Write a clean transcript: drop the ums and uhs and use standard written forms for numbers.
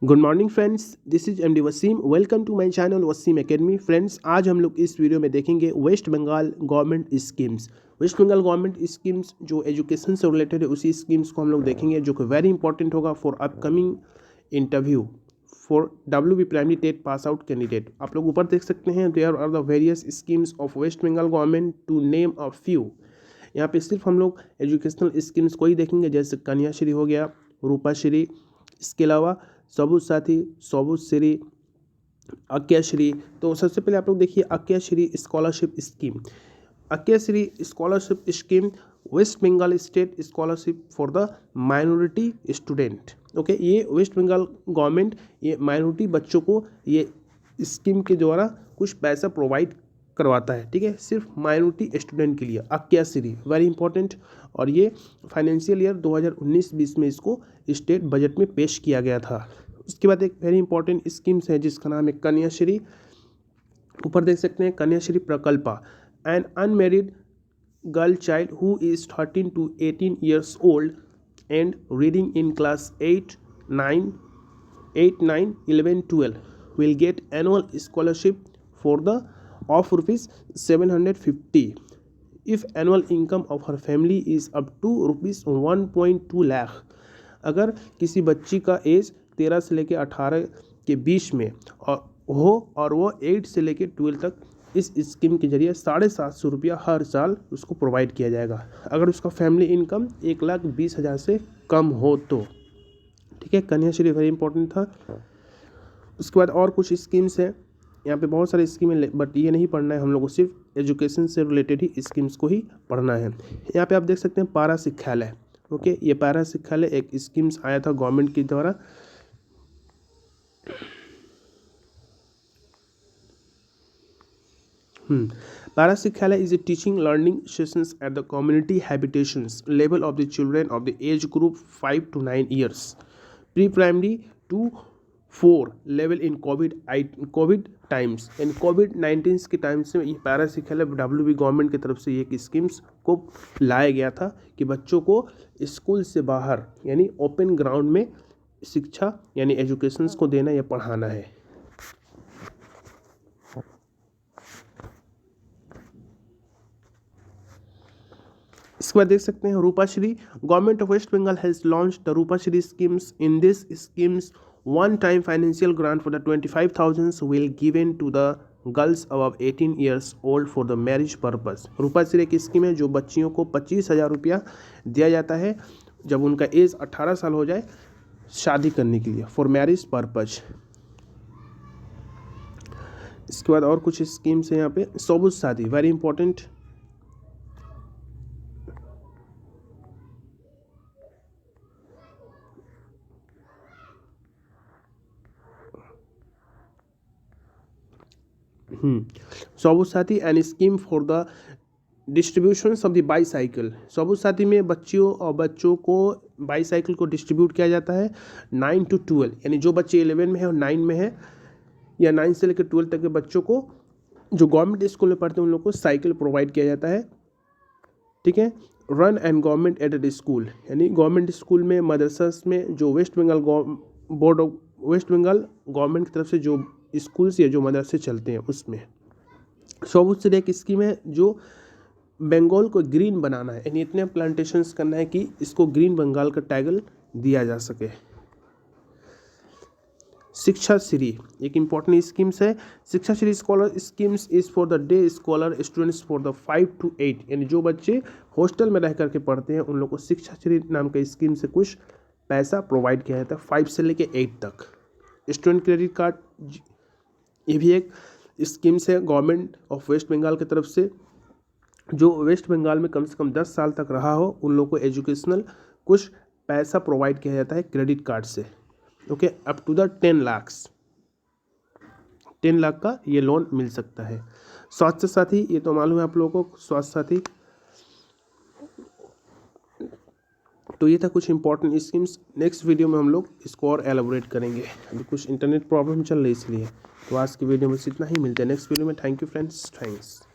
Good morning friends, this is MD Wasim. Welcome to my channel Wasim Academy. Friends, आज हम लोग इस वीडियो में देखेंगे West Bengal government schemes. West Bengal government schemes जो एजुकेशन से रिलेटेड है, उसी स्कीम्स को हम लोग देखेंगे जो कि वेरी इंपॉर्टेंट होगा for upcoming interview for WB primary TET pass out candidate. आप लोग ऊपर देख सकते हैं, there are the various schemes of West Bengal government to name a few. यहाँ पे सिर्फ हम लोग एजुकेशनल स्कीम्स को ही देखेंगे, जैसे कन्याश्री हो गया, रूपाश्री, इसके अलावा सबुज साथी, सबुज श्री, अक्याश्री। तो सबसे पहले आप लोग देखिए Aikyashree scholarship scheme. Aikyashree scholarship scheme West Bengal state scholarship for the minority student. Okay, ये वेस्ट बंगाल गवर्नमेंट ये माइनॉरिटी बच्चों को ये स्कीम के द्वारा कुछ पैसा प्रोवाइड करवाता है। ठीक है, सिर्फ माइनॉरिटी स्टूडेंट के लिए अक्याश्री, वेरी इंपॉर्टेंट। और ये फाइनेंशियल ईयर 2019-20 में इसको स्टेट बजट में पेश किया गया था। उसके बाद एक वेरी इंपॉर्टेंट स्कीम्स है जिसका नाम है कन्याश्री। ऊपर देख सकते हैं Kanyashree Prakalpa. An unmarried girl child who is 13 to 18 years old and reading in class 8, 9, 11, 12 will get annual scholarship for the of rupees 750 if annual income of her family is up to rupees 1.2 lakh। अगर किसी बच्ची का as 13 से लेकर 18 के बीच में और वो 8 से लेकर 12 तक इस स्कीम के जरिए 750 रुपया हर साल उसको प्रोवाइड किया जाएगा, अगर उसका फैमिली इनकम 1,20,000 से कम हो तो। ठीक है, कन्याश्री वेरी इंपॉर्टेंट था। उसके बाद और कुछ स्कीम्स हैं, यहाँ पे बहुत सारे स्कीम है, बट ये नहीं पढ़ना है हम लोग को, सिर्फ एजुकेशन से रिलेटेड ही स्कीम्स को ही पढ़ना है। यहाँ पे आप देख सकते हैं पारा शिक्षालय। ओके, ये पारा शिक्षालय एक स्कीम्स आया था गवर्नमेंट के द्वारा। Para Shikshalaya is a teaching learning sessions at the community habitations level of the children of the age group 5 to 9 years, pre primary to 4 level in covid times. यानी कोविड-19 के टाइम से ये पैरा शिक्षालय WB गवर्नमेंट की तरफ से एक स्कीम्स को लाया गया था कि बच्चों को स्कूल से बाहर यानी ओपन ग्राउंड में शिक्षा यानी एजुकेशंस को देना या पढ़ाना है। इसके बाद देख सकते हैं Rupashree. Government of West Bengal has launched the Rupashree schemes. In this schemes one time financial grant for the 25,000 will given to the girls above 18 years old for the marriage purpose। Rupashri एक स्कीम है जो बच्चियों को 25,000 रुपया दिया जाता है जब उनका एज 18 साल हो जाए शादी करने के लिए, फॉर मैरिज पर्पज। इसके बाद और कुछ स्कीम्स है यहाँ पे। सबुज शादी very important. Sabuj Sathi and scheme for the distribution of the bicycle. Sabuj Sathi में बच्चों को बाईसाइकिल को डिस्ट्रीब्यूट किया जाता है 9 to 12, यानी जो बच्चे 11 में है और 9 में है या 9 से लेकर 12 तक के बच्चों को जो गवर्नमेंट स्कूल में पढ़ते हैं उन लोगों को साइकिल प्रोवाइड किया जाता है। ठीक है, run and government aided school, यानी गवर्नमेंट स्कूल में मदरसा में जो West Bengal board of West Bengal government की तरफ से जो स्कूल्स या जो मदरसे चलते हैं उसमें। सबुज से एक स्कीम है जो बंगाल को ग्रीन बनाना है, यानी इतने प्लांटेशंस करना है कि इसको ग्रीन बंगाल का टाइटल दिया जा सके। शिक्षा श्री एक इंपॉर्टेंट स्कीम्स है। शिक्षा Shri scholar schemes is for the day scholar students for the 5 to 8, यानी जो बच्चे हॉस्टल में रह करके पढ़ते हैं उन लोग को शिक्षा श्री नाम के स्कीम से कुछ पैसा प्रोवाइड किया जाता है 5 से लेकर 8 तक। स्टूडेंट क्रेडिट कार्ड ये भी एक स्कीम्स है गवर्नमेंट ऑफ वेस्ट बंगाल की तरफ से, जो वेस्ट बंगाल में कम से कम 10 साल तक रहा हो उन लोगों को एजुकेशनल कुछ पैसा प्रोवाइड किया जाता है क्रेडिट कार्ड से। Okay, up to the 10 lakh का ये लोन मिल सकता है। स्वास्थ्य साथी, ये तो मालूम है आप लोगों को, स्वास्थ्य साथी। तो ये था कुछ इंपॉर्टेंट स्कीम्स। नेक्स्ट वीडियो में हम लोग इसको और एलाबोरेट करेंगे। अभी कुछ इंटरनेट प्रॉब्लम चल रही है इसलिए। तो आज की वीडियो में इतना ही, मिलते हैं नेक्स्ट वीडियो में। Thank you friends, thanks.